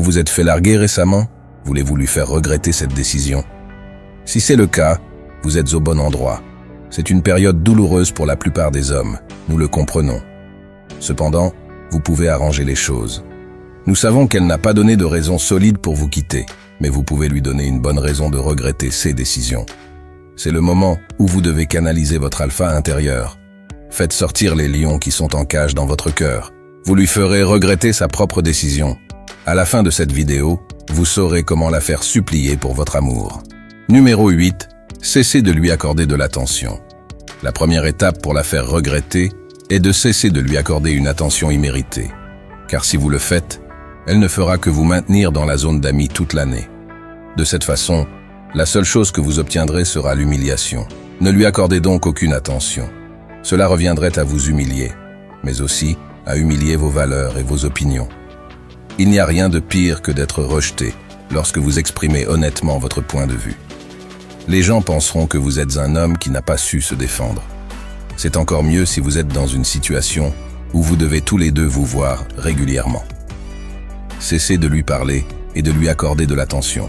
vous êtes fait larguer récemment? Voulez-vous lui faire regretter cette décision? Si c'est le cas, vous êtes au bon endroit. C'est une période douloureuse pour la plupart des hommes, nous le comprenons. Cependant, vous pouvez arranger les choses. Nous savons qu'elle n'a pas donné de raison solide pour vous quitter, mais vous pouvez lui donner une bonne raison de regretter ses décisions. C'est le moment où vous devez canaliser votre alpha intérieur. Faites sortir les lions qui sont en cage dans votre cœur. Vous lui ferez regretter sa propre décision. À la fin de cette vidéo, vous saurez comment la faire supplier pour votre amour. Numéro 8. Cessez de lui accorder de l'attention. La première étape pour la faire regretter est de cesser de lui accorder une attention imméritée. Car si vous le faites, elle ne fera que vous maintenir dans la zone d'amis toute l'année. De cette façon, la seule chose que vous obtiendrez sera l'humiliation. Ne lui accordez donc aucune attention. Cela reviendrait à vous humilier, mais aussi à humilier vos valeurs et vos opinions. Il n'y a rien de pire que d'être rejeté lorsque vous exprimez honnêtement votre point de vue. Les gens penseront que vous êtes un homme qui n'a pas su se défendre. C'est encore mieux si vous êtes dans une situation où vous devez tous les deux vous voir régulièrement. Cessez de lui parler et de lui accorder de l'attention.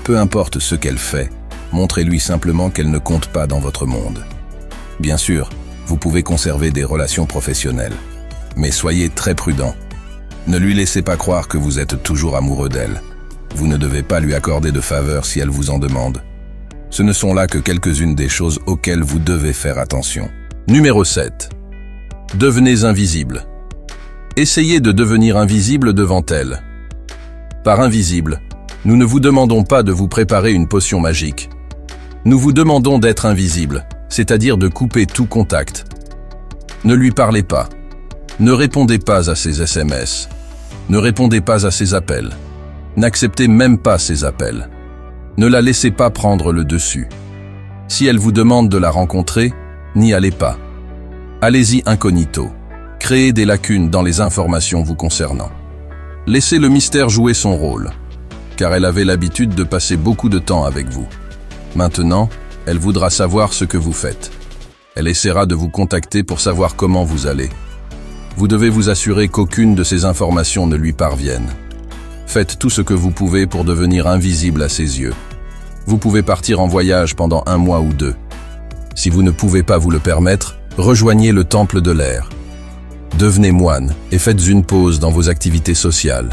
Peu importe ce qu'elle fait, montrez-lui simplement qu'elle ne compte pas dans votre monde. Bien sûr, vous pouvez conserver des relations professionnelles, mais soyez très prudent. Ne lui laissez pas croire que vous êtes toujours amoureux d'elle. Vous ne devez pas lui accorder de faveurs si elle vous en demande. Ce ne sont là que quelques-unes des choses auxquelles vous devez faire attention. Numéro 7. Devenez invisible. Essayez de devenir invisible devant elle. Par invisible, nous ne vous demandons pas de vous préparer une potion magique. Nous vous demandons d'être invisible, c'est-à-dire de couper tout contact. Ne lui parlez pas. Ne répondez pas à ses SMS. Ne répondez pas à ses appels. N'acceptez même pas ses appels. Ne la laissez pas prendre le dessus. Si elle vous demande de la rencontrer, n'y allez pas. Allez-y incognito. Créez des lacunes dans les informations vous concernant. Laissez le mystère jouer son rôle, car elle avait l'habitude de passer beaucoup de temps avec vous. Maintenant, elle voudra savoir ce que vous faites. Elle essaiera de vous contacter pour savoir comment vous allez. Vous devez vous assurer qu'aucune de ces informations ne lui parvienne. Faites tout ce que vous pouvez pour devenir invisible à ses yeux. Vous pouvez partir en voyage pendant 1 mois ou 2. Si vous ne pouvez pas vous le permettre, rejoignez le temple de l'air. Devenez moine et faites une pause dans vos activités sociales.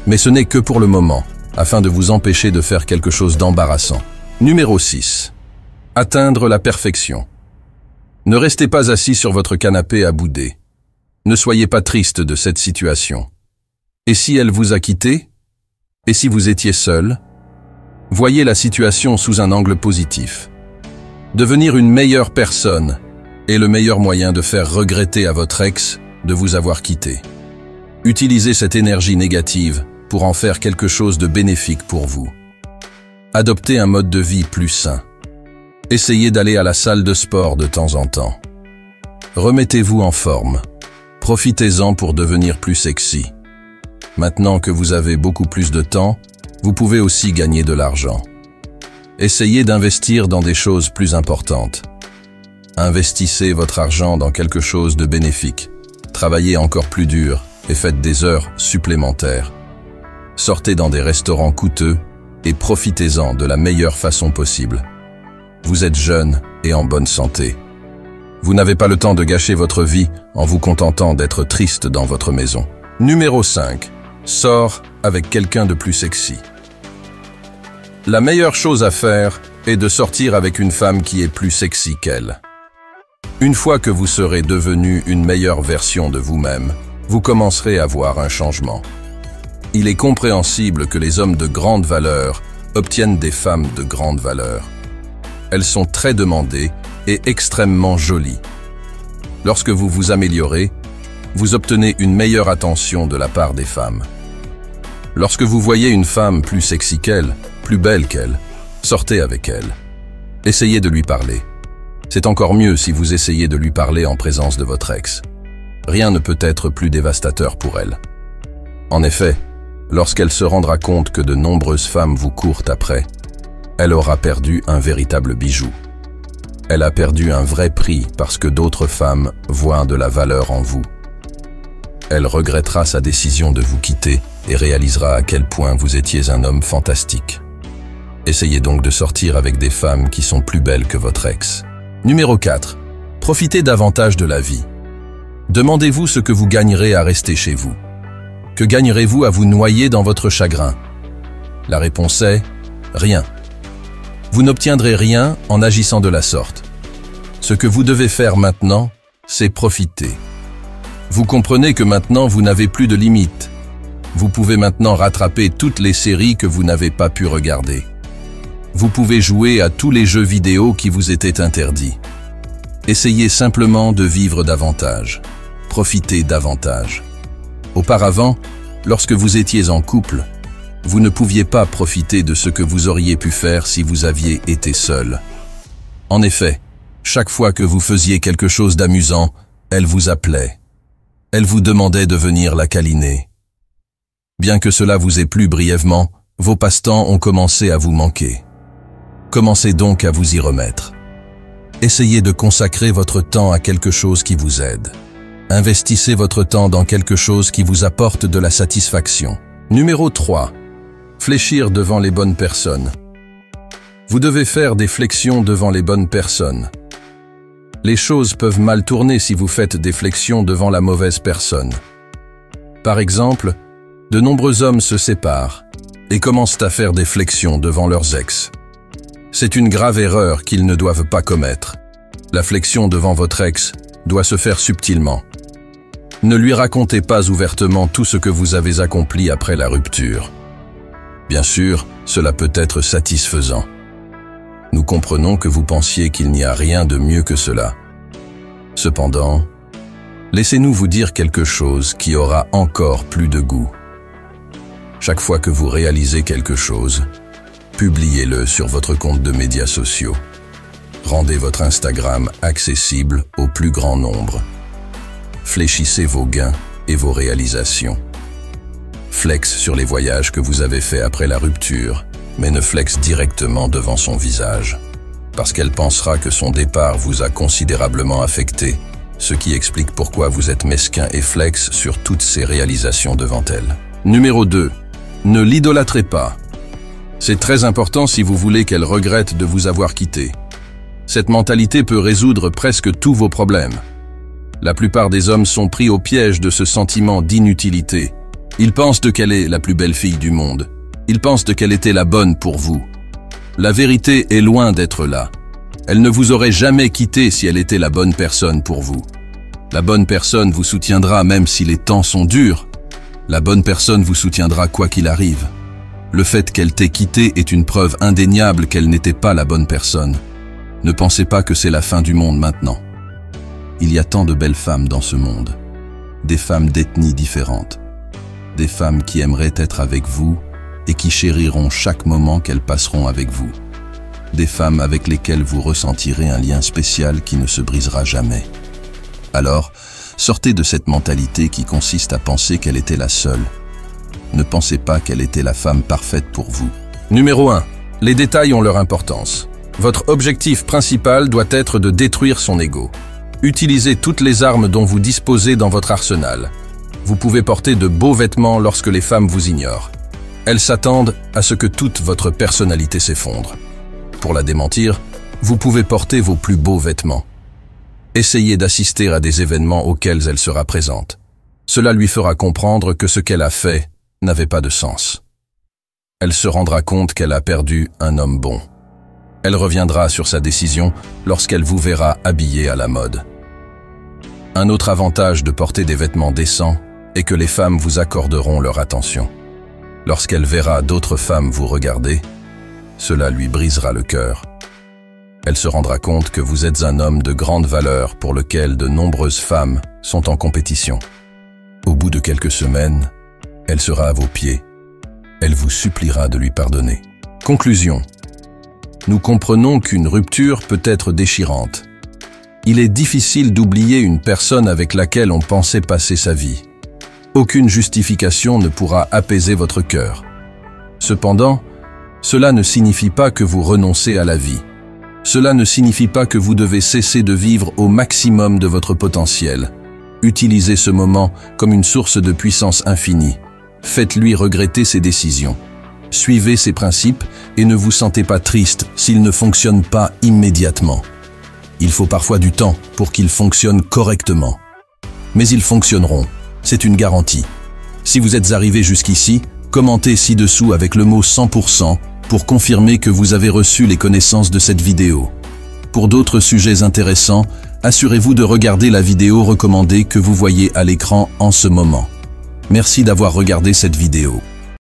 Mais ce n'est que pour le moment, afin de vous empêcher de faire quelque chose d'embarrassant. Numéro 6. Atteindre la perfection. Ne restez pas assis sur votre canapé à bouder. Ne soyez pas triste de cette situation. Et si elle vous a quitté? Et si vous étiez seul? Voyez la situation sous un angle positif. Devenir une meilleure personne est le meilleur moyen de faire regretter à votre ex de vous avoir quitté. Utilisez cette énergie négative pour en faire quelque chose de bénéfique pour vous. Adoptez un mode de vie plus sain. Essayez d'aller à la salle de sport de temps en temps. Remettez-vous en forme. Profitez-en pour devenir plus sexy. Maintenant que vous avez beaucoup plus de temps, vous pouvez aussi gagner de l'argent. Essayez d'investir dans des choses plus importantes. Investissez votre argent dans quelque chose de bénéfique. Travaillez encore plus dur et faites des heures supplémentaires. Sortez dans des restaurants coûteux et profitez-en de la meilleure façon possible. Vous êtes jeune et en bonne santé. Vous n'avez pas le temps de gâcher votre vie en vous contentant d'être triste dans votre maison. Numéro 5. Sors avec quelqu'un de plus sexy. La meilleure chose à faire est de sortir avec une femme qui est plus sexy qu'elle. Une fois que vous serez devenu une meilleure version de vous-même, vous commencerez à voir un changement. Il est compréhensible que les hommes de grande valeur obtiennent des femmes de grande valeur. Elles sont très demandées et extrêmement jolies. Lorsque vous vous améliorez, vous obtenez une meilleure attention de la part des femmes. Lorsque vous voyez une femme plus sexy qu'elle, plus belle qu'elle, sortez avec elle. Essayez de lui parler. C'est encore mieux si vous essayez de lui parler en présence de votre ex. Rien ne peut être plus dévastateur pour elle. En effet, lorsqu'elle se rendra compte que de nombreuses femmes vous courent après, elle aura perdu un véritable bijou. Elle a perdu un vrai prix parce que d'autres femmes voient de la valeur en vous. Elle regrettera sa décision de vous quitter et réalisera à quel point vous étiez un homme fantastique. Essayez donc de sortir avec des femmes qui sont plus belles que votre ex. Numéro 4. Profitez davantage de la vie. Demandez-vous ce que vous gagnerez à rester chez vous. Que gagnerez-vous à vous noyer dans votre chagrin? La réponse est rien. Vous n'obtiendrez rien en agissant de la sorte. Ce que vous devez faire maintenant, c'est profiter. Vous comprenez que maintenant vous n'avez plus de limites. Vous pouvez maintenant rattraper toutes les séries que vous n'avez pas pu regarder. Vous pouvez jouer à tous les jeux vidéo qui vous étaient interdits. Essayez simplement de vivre davantage. Profitez davantage. Auparavant, lorsque vous étiez en couple, vous ne pouviez pas profiter de ce que vous auriez pu faire si vous aviez été seul. En effet, chaque fois que vous faisiez quelque chose d'amusant, elle vous appelait. Elle vous demandait de venir la câliner. Bien que cela vous ait plu brièvement, vos passe-temps ont commencé à vous manquer. Commencez donc à vous y remettre. Essayez de consacrer votre temps à quelque chose qui vous aide. Investissez votre temps dans quelque chose qui vous apporte de la satisfaction. Numéro 3. Fléchir devant les bonnes personnes. Vous devez faire des flexions devant les bonnes personnes. Les choses peuvent mal tourner si vous faites des flexions devant la mauvaise personne. Par exemple, de nombreux hommes se séparent et commencent à faire des flexions devant leurs ex. C'est une grave erreur qu'ils ne doivent pas commettre. La flexion devant votre ex doit se faire subtilement. Ne lui racontez pas ouvertement tout ce que vous avez accompli après la rupture. Bien sûr, cela peut être satisfaisant. Nous comprenons que vous pensiez qu'il n'y a rien de mieux que cela. Cependant, laissez-nous vous dire quelque chose qui aura encore plus de goût. Chaque fois que vous réalisez quelque chose, publiez-le sur votre compte de médias sociaux. Rendez votre Instagram accessible au plus grand nombre. Fléchissez vos gains et vos réalisations. Flex sur les voyages que vous avez faits après la rupture, mais ne flex directement devant son visage, parce qu'elle pensera que son départ vous a considérablement affecté, ce qui explique pourquoi vous êtes mesquin et flex sur toutes ces réalisations devant elle. Numéro 2. Ne l'idolâtrez pas. C'est très important si vous voulez qu'elle regrette de vous avoir quitté. Cette mentalité peut résoudre presque tous vos problèmes. La plupart des hommes sont pris au piège de ce sentiment d'inutilité. Ils pensent qu'elle est la plus belle fille du monde. Ils pensent qu'elle était la bonne pour vous. La vérité est loin d'être là. Elle ne vous aurait jamais quitté si elle était la bonne personne pour vous. La bonne personne vous soutiendra même si les temps sont durs. La bonne personne vous soutiendra quoi qu'il arrive. Le fait qu'elle t'ait quitté est une preuve indéniable qu'elle n'était pas la bonne personne. Ne pensez pas que c'est la fin du monde maintenant. Il y a tant de belles femmes dans ce monde. Des femmes d'ethnies différentes. Des femmes qui aimeraient être avec vous et qui chériront chaque moment qu'elles passeront avec vous. Des femmes avec lesquelles vous ressentirez un lien spécial qui ne se brisera jamais. Alors, sortez de cette mentalité qui consiste à penser qu'elle était la seule. Ne pensez pas qu'elle était la femme parfaite pour vous. Numéro 1. Les détails ont leur importance. Votre objectif principal doit être de détruire son ego. Utilisez toutes les armes dont vous disposez dans votre arsenal. Vous pouvez porter de beaux vêtements lorsque les femmes vous ignorent. Elles s'attendent à ce que toute votre personnalité s'effondre. Pour la démentir, vous pouvez porter vos plus beaux vêtements. Essayez d'assister à des événements auxquels elle sera présente. Cela lui fera comprendre que ce qu'elle a fait n'avait pas de sens. Elle se rendra compte qu'elle a perdu un homme bon. Elle reviendra sur sa décision lorsqu'elle vous verra habillé à la mode. Un autre avantage de porter des vêtements décents est que les femmes vous accorderont leur attention. Lorsqu'elle verra d'autres femmes vous regarder, cela lui brisera le cœur. Elle se rendra compte que vous êtes un homme de grande valeur pour lequel de nombreuses femmes sont en compétition. Au bout de quelques semaines, elle sera à vos pieds. Elle vous suppliera de lui pardonner. Conclusion. Nous comprenons qu'une rupture peut être déchirante. Il est difficile d'oublier une personne avec laquelle on pensait passer sa vie. Aucune justification ne pourra apaiser votre cœur. Cependant, cela ne signifie pas que vous renoncez à la vie. Cela ne signifie pas que vous devez cesser de vivre au maximum de votre potentiel. Utilisez ce moment comme une source de puissance infinie. Faites-lui regretter ses décisions. Suivez ses principes et ne vous sentez pas triste s'ils ne fonctionnent pas immédiatement. Il faut parfois du temps pour qu'ils fonctionnent correctement. Mais ils fonctionneront, c'est une garantie. Si vous êtes arrivé jusqu'ici, commentez ci-dessous avec le mot 100% pour confirmer que vous avez reçu les connaissances de cette vidéo. Pour d'autres sujets intéressants, assurez-vous de regarder la vidéo recommandée que vous voyez à l'écran en ce moment. Merci d'avoir regardé cette vidéo.